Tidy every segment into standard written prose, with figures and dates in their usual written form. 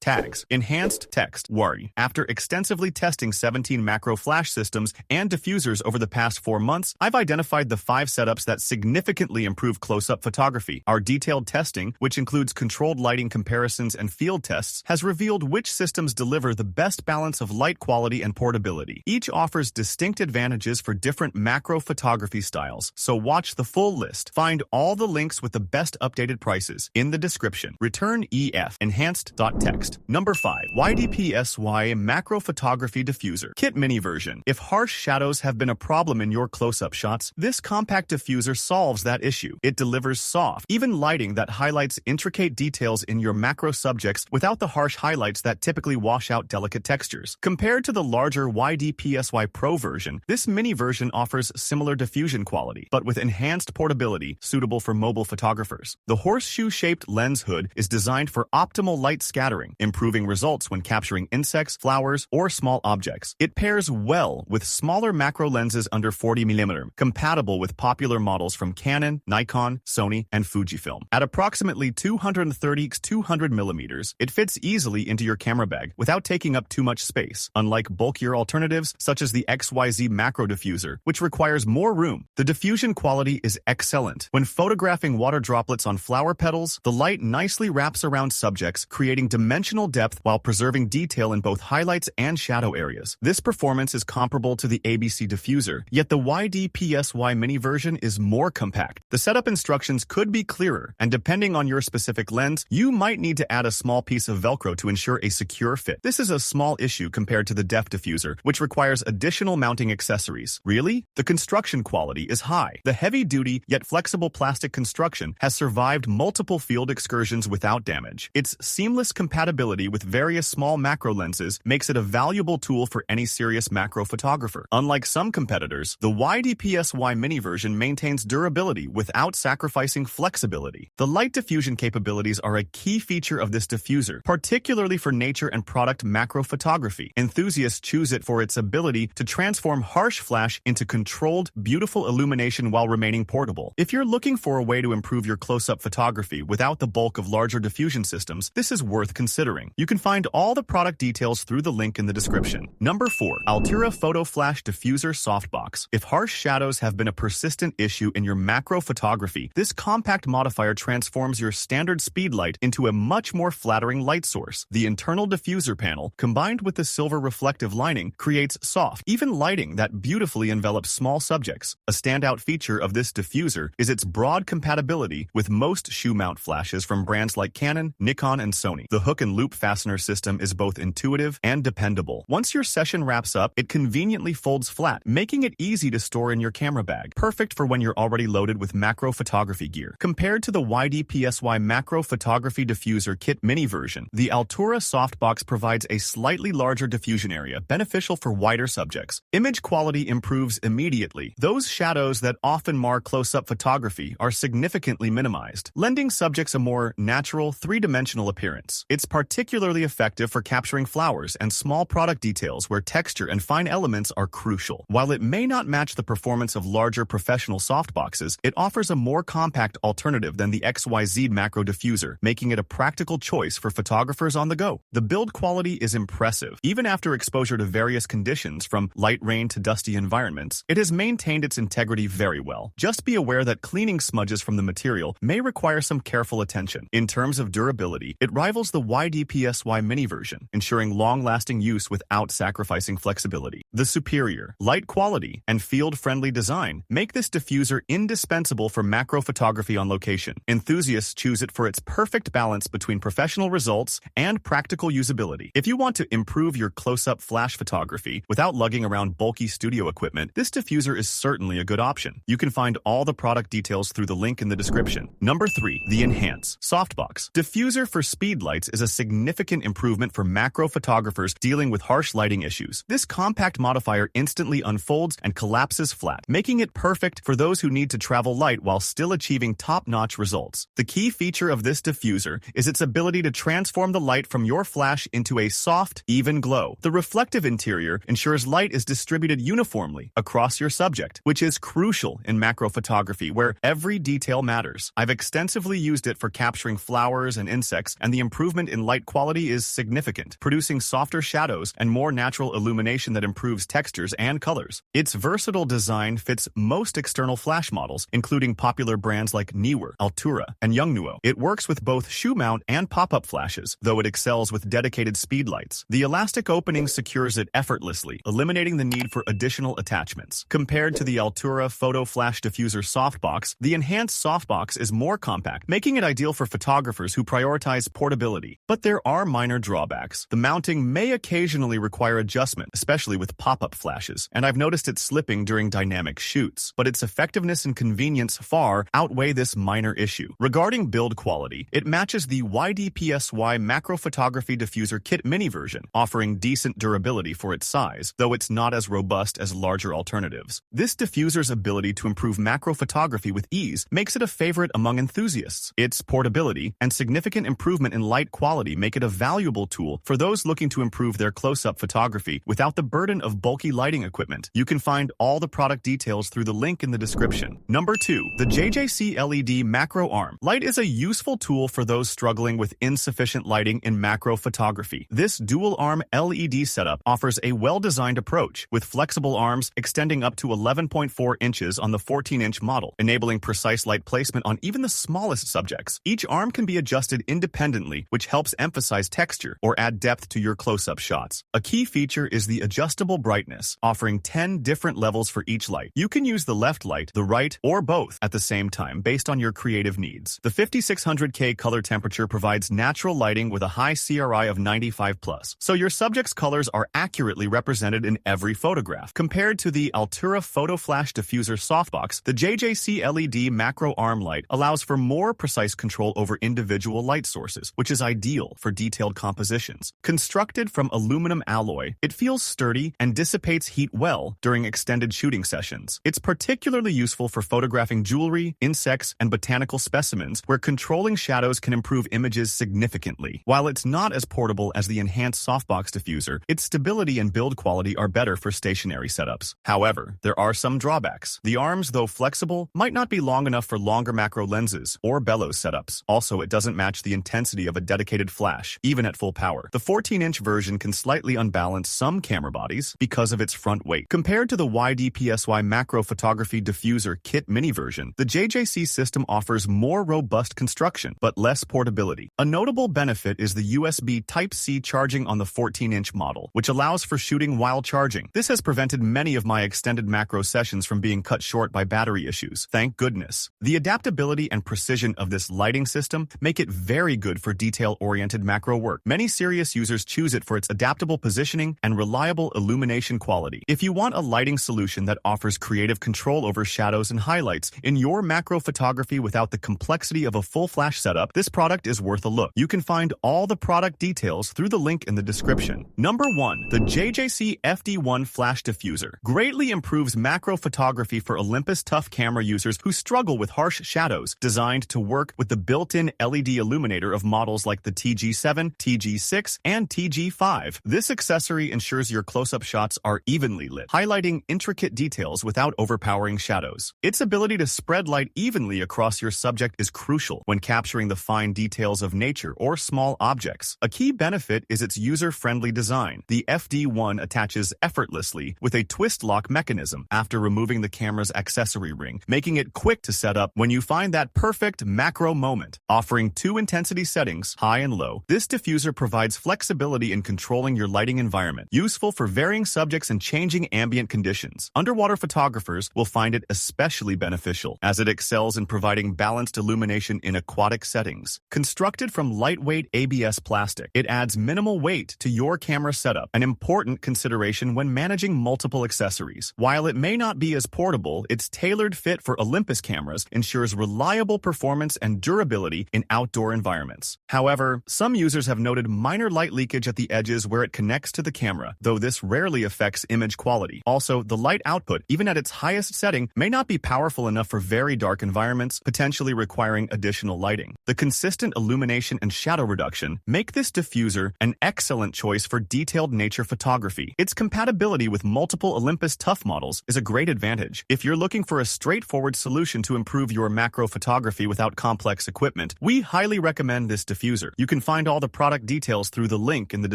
Tags. Enhanced text. Worry. After extensively testing 17 macro flash systems and diffusers over the past 4 months, I've identified the 5 setups that significantly improve close-up photography. Our detailed testing, which includes controlled lighting comparisons and field tests, has revealed which systems deliver the best balance of light quality and portability. Each offers distinct advantages for different macro photography styles, so watch the full list. Find all the links with the best updated prices in the description. Return EF enhanced.text. Number 5. Ydps Macro Photography Diffuser Kit Mini Version. If harsh shadows have been a problem in your close-up shots, this compact diffuser solves that issue. It delivers soft, even lighting that highlights intricate details in your macro subjects without the harsh highlights that typically wash out delicate textures. Compared to the larger Ydps Pro version, this mini version offers similar diffusion quality, but with enhanced portability suitable for mobile photographers. The horseshoe-shaped lens hood is designed for optimal light scattering, improving results when capturing insects, flowers, or small objects. It pairs well with smaller macro lenses under 40mm, compatible with popular models from Canon, Nikon, Sony, and Fujifilm. At approximately 230x200mm, it fits easily into your camera bag without taking up too much space, unlike bulkier alternatives such as the XYZ Macro Diffuser, which requires more room. The diffusion quality is excellent. When photographing water droplets on flower petals, the light nicely wraps around subjects, creating dimensional depth while preserving detail in both highlights and shadow areas. This performance is comparable to the ABC Diffuser, yet the Ydps mini version is more compact. The setup instructions could be clearer, and depending on your specific lens, you might need to add a small piece of Velcro to ensure a secure fit. This is a small issue compared to the DEF Diffuser, which requires additional mounting accessories. Really? The construction quality is high. The heavy-duty yet flexible plastic construction has survived multiple field excursions without damage. Its seamless compatibility with various small macro lenses makes it a valuable tool for any serious macro photographer. Unlike some competitors, the Ydps mini version maintains durability without sacrificing flexibility. The light diffusion capabilities are a key feature of this diffuser, particularly for nature and product macro photography. Enthusiasts choose it for its ability to transform harsh flash into controlled, beautiful illumination while remaining portable. If you're looking for a way to improve your close-up photography without the bulk of larger diffusion systems, this is worth considering. You can find all the product details through the link in the description. Number 4. Altura Photo Flash Diffuser Softbox. If harsh shadows have been a persistent issue in your macro photography, this compact modifier transforms your standard speedlight into a much more flattering light source. The internal diffuser panel, combined with the silver reflective lining, creates soft, even lighting that beautifully envelops small subjects. A standout feature of this diffuser is its broad compatibility with most shoe mount flashes from brands like Canon, Nikon, and Sony. The hook and loop fastener system is both intuitive and dependable. Once your session wraps up, it conveniently folds flat, making it easy to store in your camera bag, perfect for when you're already loaded with macro photography gear. Compared to the Ydps Macro Photography Diffuser Kit Mini version, the Altura Softbox provides a slightly larger diffusion area, beneficial for wider subjects. Image quality improves immediately. Those shadows that often mar close-up photography are significantly minimized, lending subjects a more natural, three-dimensional appearance. It's particularly effective for capturing flowers and small product details where texture and fine elements are crucial. While it may not match the performance of larger professional softboxes, it offers a more compact alternative than the XYZ Macro Diffuser, making it a practical choice for photographers on the go. The build quality is impressive. Even after exposure to various conditions, from light rain to dusty environments, it has maintained its integrity very well. Just be aware that cleaning smudges from the material may require some careful attention. In terms of durability, it rivals the Ydps mini version, ensuring long-lasting use without sacrificing flexibility. The superior light quality and field-friendly design make this diffuser indispensable for macro photography on location. Enthusiasts choose it for its perfect balance between professional results and practical usability. If you want to improve your close-up flash photography without lugging around bulky studio equipment, this diffuser is certainly a good option. You can find all the product details through the link in the description. Number 3. The Enhance Softbox Diffuser for Speedlites is a significant improvement for macro photographers dealing with harsh lighting issues. This compact modifier instantly unfolds and collapses flat, making it perfect for those who need to travel light while still achieving top-notch results. The key feature of this diffuser is its ability to transform the light from your flash into a soft, even glow. The reflective interior ensures light is distributed uniformly across your subject, which is crucial in macro photography where every detail matters. I've extensively used it for capturing flowers and insects, and the improvement in light light quality is significant, producing softer shadows and more natural illumination that improves textures and colors. Its versatile design fits most external flash models, including popular brands like Neewer, Altura, and Yongnuo. It works with both shoe mount and pop-up flashes, though it excels with dedicated speedlights. The elastic opening secures it effortlessly, eliminating the need for additional attachments. Compared to the Altura Photo Flash Diffuser Softbox, the enhanced Softbox is more compact, making it ideal for photographers who prioritize portability. But there are minor drawbacks. The mounting may occasionally require adjustment, especially with pop-up flashes, and I've noticed it slipping during dynamic shoots. But its effectiveness and convenience far outweigh this minor issue. Regarding build quality, it matches the Ydps Macro Photography Diffuser Kit Mini version, offering decent durability for its size, though it's not as robust as larger alternatives. This diffuser's ability to improve macro photography with ease makes it a favorite among enthusiasts. Its portability and significant improvement in light quality make it a valuable tool for those looking to improve their close-up photography without the burden of bulky lighting equipment. You can find all the product details through the link in the description. Number 2. The JJC LED Macro Arm Light is a useful tool for those struggling with insufficient lighting in macro photography. This dual-arm LED setup offers a well-designed approach, with flexible arms extending up to 11.4 inches on the 14-inch model, enabling precise light placement on even the smallest subjects. Each arm can be adjusted independently, which helps emphasize texture or add depth to your close-up shots. A key feature is the adjustable brightness, offering 10 different levels for each light. You can use the left light, the right, or both at the same time based on your creative needs. The 5600K color temperature provides natural lighting with a high CRI of 95+, so your subject's colors are accurately represented in every photograph. Compared to the Altura Photo Flash Diffuser Softbox, the JJC LED Macro Arm Light allows for more precise control over individual light sources, which is ideal for detailed compositions. Constructed from aluminum alloy, it feels sturdy and dissipates heat well during extended shooting sessions. It's particularly useful for photographing jewelry, insects, and botanical specimens, where controlling shadows can improve images significantly. While it's not as portable as the enhanced Softbox diffuser, its stability and build quality are better for stationary setups. However, there are some drawbacks. The arms, though flexible, might not be long enough for longer macro lenses or bellows setups. Also, it doesn't match the intensity of a dedicated flash, even at full power. The 14-inch version can slightly unbalance some camera bodies because of its front weight. Compared to the Ydps Macro Photography Diffuser Kit Mini version, the JJC system offers more robust construction, but less portability. A notable benefit is the USB Type-C charging on the 14-inch model, which allows for shooting while charging. This has prevented many of my extended macro sessions from being cut short by battery issues. Thank goodness. The adaptability and precision of this lighting system make it very good for detail-oriented macro work. Many serious users choose it for its adaptable positioning and reliable illumination quality. If you want a lighting solution that offers creative control over shadows and highlights in your macro photography without the complexity of a full flash setup, this product is worth a look. You can find all the product details through the link in the description. Number 1. The JJC FD-1 Flash Diffuser greatly improves macro photography for Olympus tough camera users who struggle with harsh shadows, designed to work with the built-in LED illuminator of models like the TG7, TG6, and TG5. This accessory ensures your close-up shots are evenly lit, highlighting intricate details without overpowering shadows. Its ability to spread light evenly across your subject is crucial when capturing the fine details of nature or small objects. A key benefit is its user-friendly design. The FD-1 attaches effortlessly with a twist lock mechanism after removing the camera's accessory ring, making it quick to set up when you find that perfect macro moment. Offering 2 intensity settings, high and low, this diffuser provides flexibility in controlling your lighting environment, useful for varying subjects and changing ambient conditions. Underwater photographers will find it especially beneficial, as it excels in providing balanced illumination in aquatic settings. Constructed from lightweight ABS plastic, it adds minimal weight to your camera setup, an important consideration when managing multiple accessories. While it may not be as portable, its tailored fit for Olympus cameras ensures reliable performance and durability in outdoor environments. However, some users have noted minor light leakage at the edges where it connects to the camera, though this rarely affects image quality. Also, the light output, even at its highest setting, may not be powerful enough for very dark environments, potentially requiring additional lighting. The consistent illumination and shadow reduction make this diffuser an excellent choice for detailed nature photography. Its compatibility with multiple Olympus Tough models is a great advantage. If you're looking for a straightforward solution to improve your macro photography without complex equipment, we highly recommend this diffuser. You can find all the product details through the link in the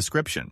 description.